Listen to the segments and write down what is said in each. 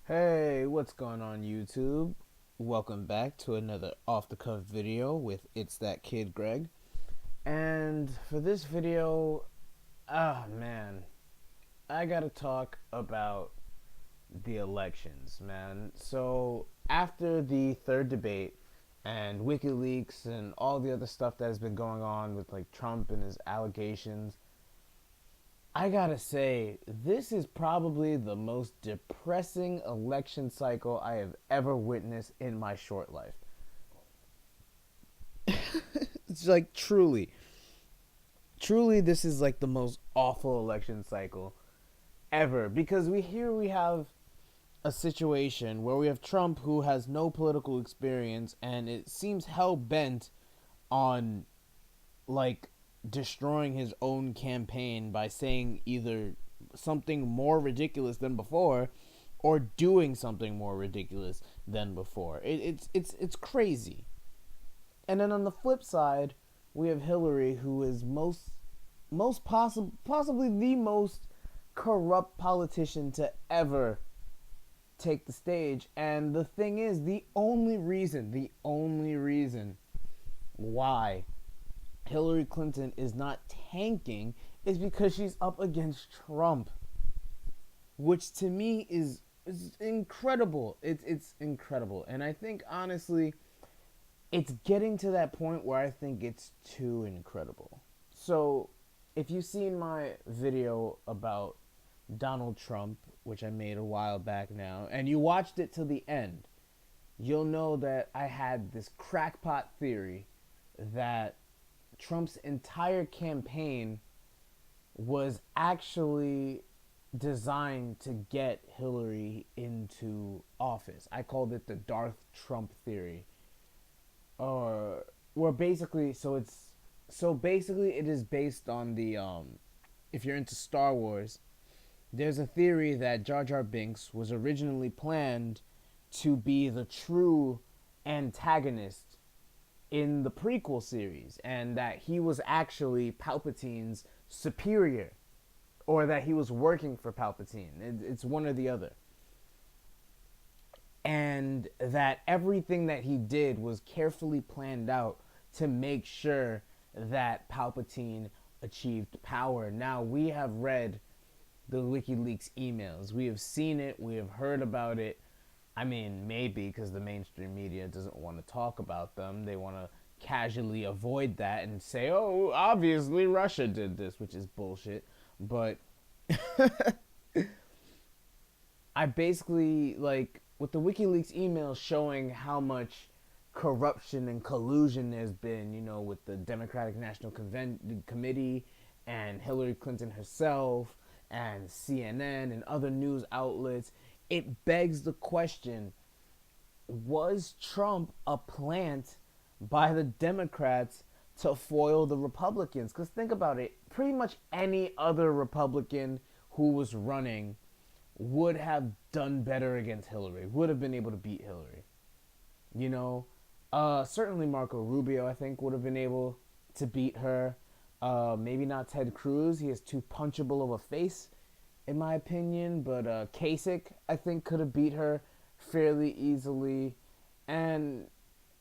Hey, what's going on YouTube? Welcome back to another off the cuff video with It's That Kid Greg. And for this video, man, I gotta talk about the elections, man. So after the third debate and WikiLeaks and all the other stuff that has been going on with like Trump and his allegations, I gotta say, this is probably the most depressing election cycle I have ever witnessed in my short life. It's like truly, this is like the most awful election cycle ever because we have a situation where we have Trump who has no political experience and it seems hell bent on like destroying his own campaign by saying either something more ridiculous than before or doing something more ridiculous than before. It's crazy. And then on the flip side, we have Hillary, who is possibly the most corrupt politician to ever take the stage. And the thing is, the only reason why Hillary Clinton is not tanking is because she's up against Trump, which to me is incredible. It's incredible, and I think honestly, it's getting to that point where I think it's too incredible. So, if you've seen my video about Donald Trump, which I made a while back now, and you watched it till the end, you'll know that I had this crackpot theory that Trump's entire campaign was actually designed to get Hillary into office. I called it the Darth Trump theory. Or where basically basically it is based on the if you're into Star Wars, there's a theory that Jar Jar Binks was originally planned to be the true antagonist in the prequel series and that he was actually Palpatine's superior or that he was working for Palpatine. It's one or the other. And that everything that he did was carefully planned out to make sure that Palpatine achieved power. Now, we have read the WikiLeaks emails. We have seen it. We have heard about it. I mean, maybe because the mainstream media doesn't want to talk about them. They want to casually avoid that and say, oh, obviously Russia did this, which is bullshit. But I basically, like, with the WikiLeaks emails showing how much corruption and collusion there's been, with the Democratic National Committee and Hillary Clinton herself and CNN and other news outlets, it begs the question, was Trump a plant by the Democrats to foil the Republicans? Because think about it, pretty much any other Republican who was running would have done better against Hillary, would have been able to beat Hillary. You know, certainly Marco Rubio, I think, would have been able to beat her. Maybe not Ted Cruz. He has too punchable of a face, in my opinion. But Kasich, I think, could have beat her fairly easily. And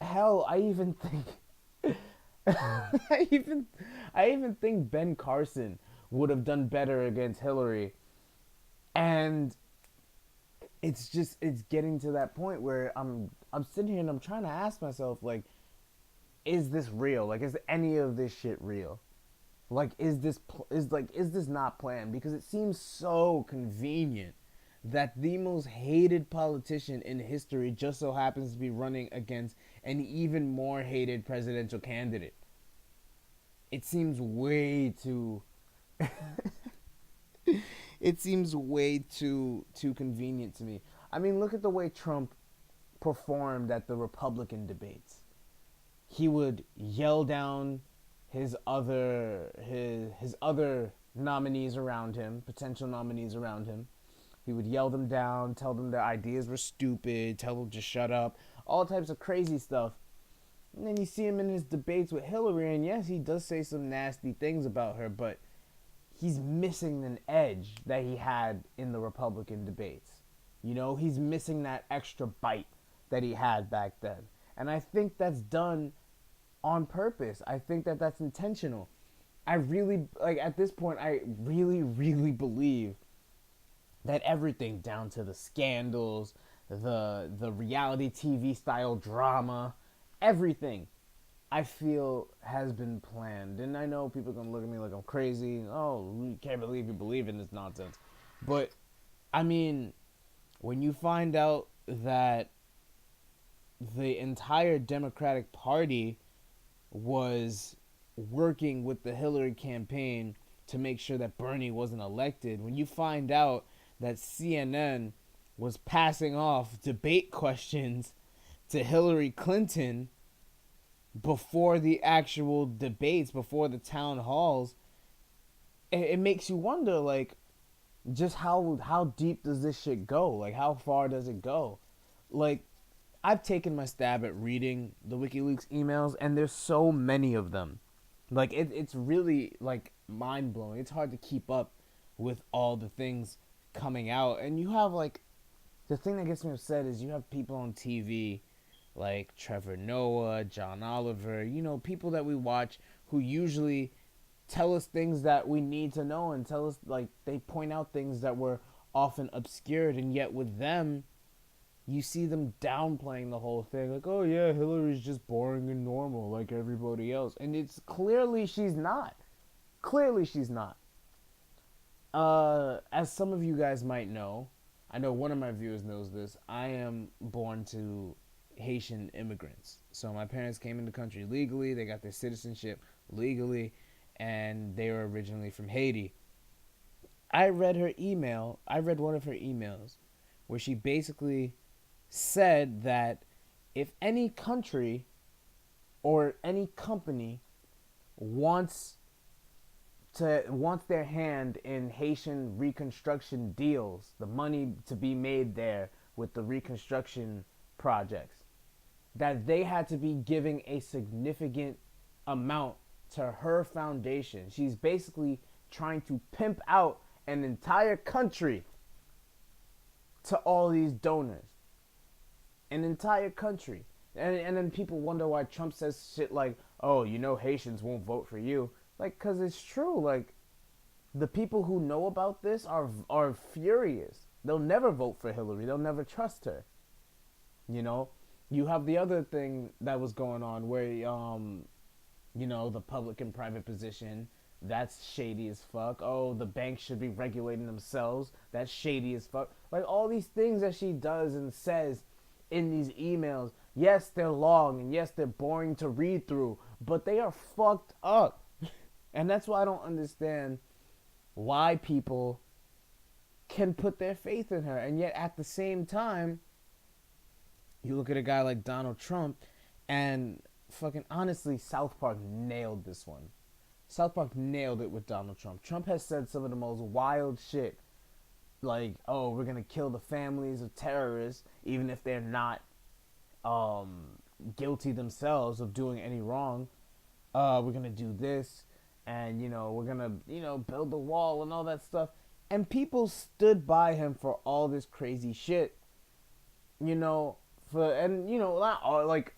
hell, I even think, I even think Ben Carson would have done better against Hillary. And it's getting to that point where I'm sitting here and I'm trying to ask myself, like, is this real? Like, is any of this shit real? Like, is this not planned? Because it seems so convenient that the most hated politician in history just so happens to be running against an even more hated presidential candidate. It seems way too it seems way too convenient to me. I mean, look at the way Trump performed at the Republican debates. He would yell down his other nominees around him, potential nominees around him. He would yell them down, tell them their ideas were stupid, tell them to shut up, all types of crazy stuff. And then you see him in his debates with Hillary, and yes, he does say some nasty things about her, but he's missing an edge that he had in the Republican debates. He's missing that extra bite that he had back then. And I think that's done on purpose. I think that that's intentional. I really, like, at this point, I really, really believe that everything, down to the scandals, the reality TV style drama, everything, I feel has been planned. And I know people are gonna look at me like I'm crazy. Oh, you can't believe you believe in this nonsense. But I mean, when you find out that the entire Democratic Party was working with the Hillary campaign to make sure that Bernie wasn't elected, when you find out that CNN was passing off debate questions to Hillary Clinton before the actual debates, before the town halls, it makes you wonder, like, just how deep does this shit go? Like, how far does it go? Like, I've taken my stab at reading the WikiLeaks emails, and there's so many of them. Like, it's really, like, mind-blowing. It's hard to keep up with all the things coming out. And you have, like, the thing that gets me upset is you have people on TV like Trevor Noah, John Oliver, people that we watch who usually tell us things that we need to know, and tell us, like, they point out things that were often obscured, and yet with them, you see them downplaying the whole thing. Like, oh yeah, Hillary's just boring and normal like everybody else. And it's clearly she's not. Clearly she's not. As some of you guys might know, I know one of my viewers knows this, I am born to Haitian immigrants. So my parents came into the country legally, they got their citizenship legally, and they were originally from Haiti. I read one of her emails where she basically said that if any country or any company wants their hand in Haitian reconstruction deals, the money to be made there with the reconstruction projects, that they had to be giving a significant amount to her foundation. She's basically trying to pimp out an entire country to all these donors. An entire country. And then people wonder why Trump says shit like, oh, Haitians won't vote for you. Like, because it's true. Like, the people who know about this are furious. They'll never vote for Hillary. They'll never trust her. You have the other thing that was going on where, the public and private position, that's shady as fuck. Oh, the banks should be regulating themselves. That's shady as fuck. Like, all these things that she does and says in these emails, yes, they're long, and yes, they're boring to read through, but they are fucked up. And that's why I don't understand why people can put their faith in her. And yet, at the same time, you look at a guy like Donald Trump, and fucking honestly, South Park nailed this one. South Park nailed it with Donald Trump. Trump has said some of the most wild shit. Like, oh, we're going to kill the families of terrorists, even if they're not guilty themselves of doing any wrong. We're going to do this, and, we're going to, build the wall and all that stuff. And people stood by him for all this crazy shit. Not all, like,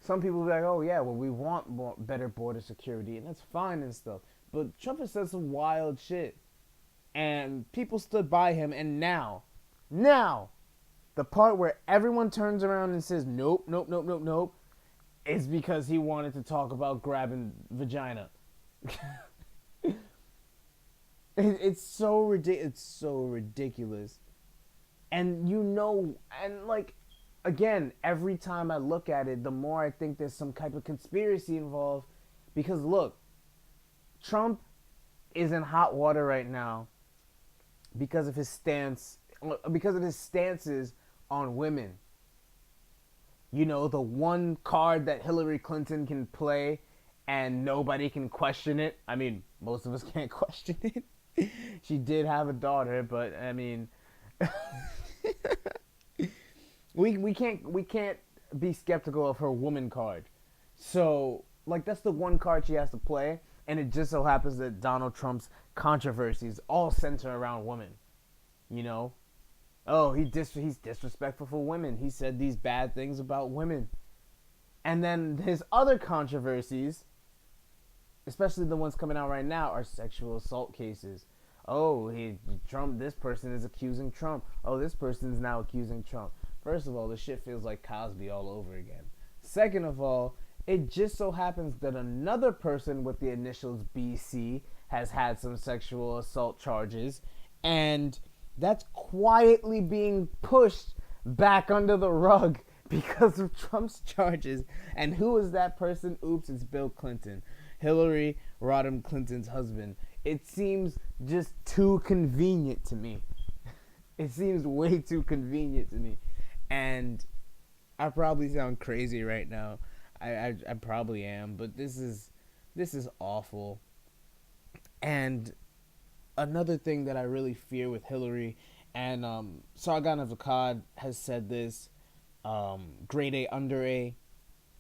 some people be like, oh yeah, well, we want better border security, and that's fine and stuff. But Trump has said some wild shit, and people stood by him. And now, the part where everyone turns around and says nope, is because he wanted to talk about grabbing vagina. It's so ridiculous, and like, again, every time I look at it, the more I think there's some type of conspiracy involved. Because look, Trump is in hot water right now because of his stances on women. The one card that Hillary Clinton can play and nobody can question it. I mean, most of us can't question it. She did have a daughter, but I mean, we can't be skeptical of her woman card. So, like, that's the one card she has to play, and it just so happens that Donald Trump's controversies all center around women. Oh, he's disrespectful for women. He said these bad things about women. And then his other controversies, especially the ones coming out right now, are sexual assault cases. Oh, Trump. This person is accusing Trump. Oh, this person is now accusing Trump. First of all, this shit feels like Cosby all over again. Second of all, it just so happens that another person with the initials BC has had some sexual assault charges, and that's quietly being pushed back under the rug because of Trump's charges. And who is that person? Oops, it's Bill Clinton. Hillary Rodham Clinton's husband. It seems just too convenient to me. It seems way too convenient to me. And I probably sound crazy right now. I probably am, but this is awful. And another thing that I really fear with Hillary, and Sargon of Akkad has said this, Grade A Under A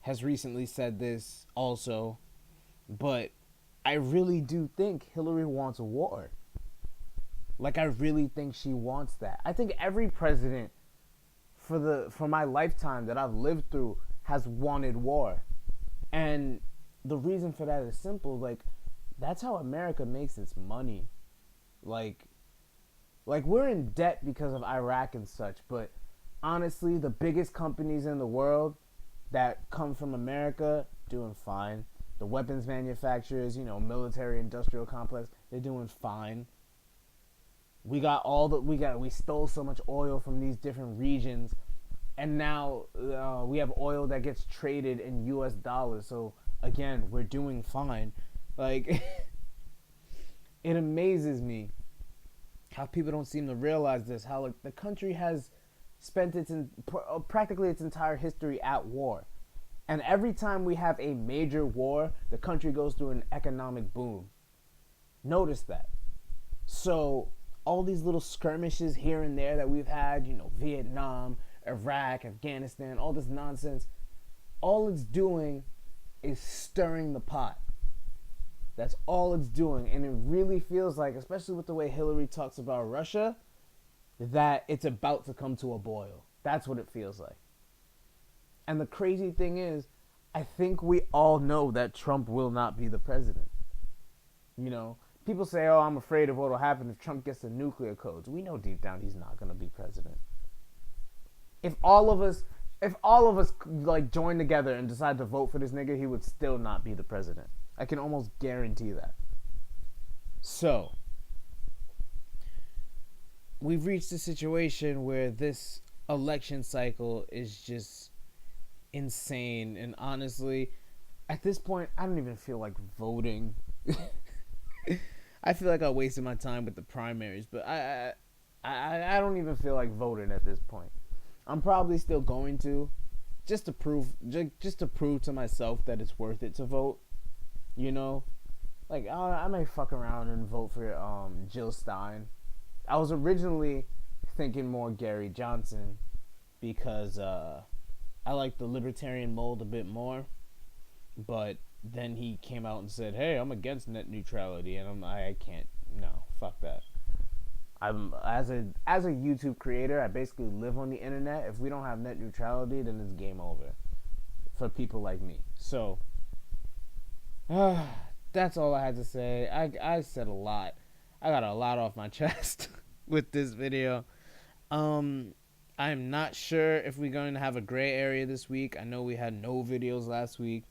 has recently said this also, but I really do think Hillary wants a war. Like, I really think she wants that. I think every president for my lifetime that I've lived through has wanted war. And the reason for that is simple. Like, that's how America makes its money. Like we're in debt because of Iraq and such, but honestly, the biggest companies in the world that come from America doing fine. The weapons manufacturers, military industrial complex, they're doing fine. We stole so much oil from these different regions, and now we have oil that gets traded in US dollars. So again, we're doing fine. Like, it amazes me how people don't seem to realize this, how like the country has spent practically its entire history at war. And every time we have a major war, the country goes through an economic boom. Notice that. So all these little skirmishes here and there that we've had, Vietnam, Iraq, Afghanistan, all this nonsense, all it's doing is stirring the pot. That's all it's doing. And it really feels like, especially with the way Hillary talks about Russia, that it's about to come to a boil. That's what it feels like. And the crazy thing is, I think we all know that Trump will not be the president. People say, oh, I'm afraid of what will happen if Trump gets the nuclear codes. We know deep down he's not going to be president. If all of us like join together and decide to vote for this nigga, he would still not be the president. I can almost guarantee that. So, we've reached a situation where this election cycle is just insane, and honestly, at this point, I don't even feel like voting. I feel like I wasted my time with the primaries, but I don't even feel like voting at this point. I'm probably still going to, just to prove to myself that it's worth it to vote. Like I might fuck around and vote for Jill Stein. I was originally thinking more Gary Johnson because I like the libertarian mold a bit more, but then he came out and said, "Hey, I'm against net neutrality," and I can't. No, fuck that. I'm as a YouTube creator, I basically live on the internet. If we don't have net neutrality, then it's game over for people like me. So that's all I had to say. I said a lot. I got a lot off my chest with this video. I'm not sure if we're going to have a gray area this week. I know we had no videos last week,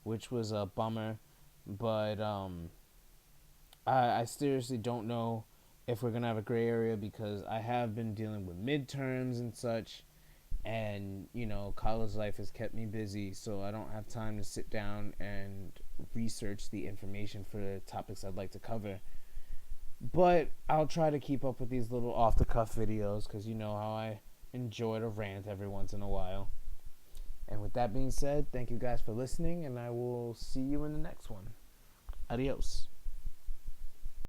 which was a bummer. But I seriously don't know if we're going to have a gray area because I have been dealing with midterms and such. And, college life has kept me busy, so I don't have time to sit down and research the information for the topics I'd like to cover. But I'll try to keep up with these little off-the-cuff videos because you know how I enjoy to rant every once in a while. And with that being said, thank you guys for listening, and I will see you in the next one. Adios.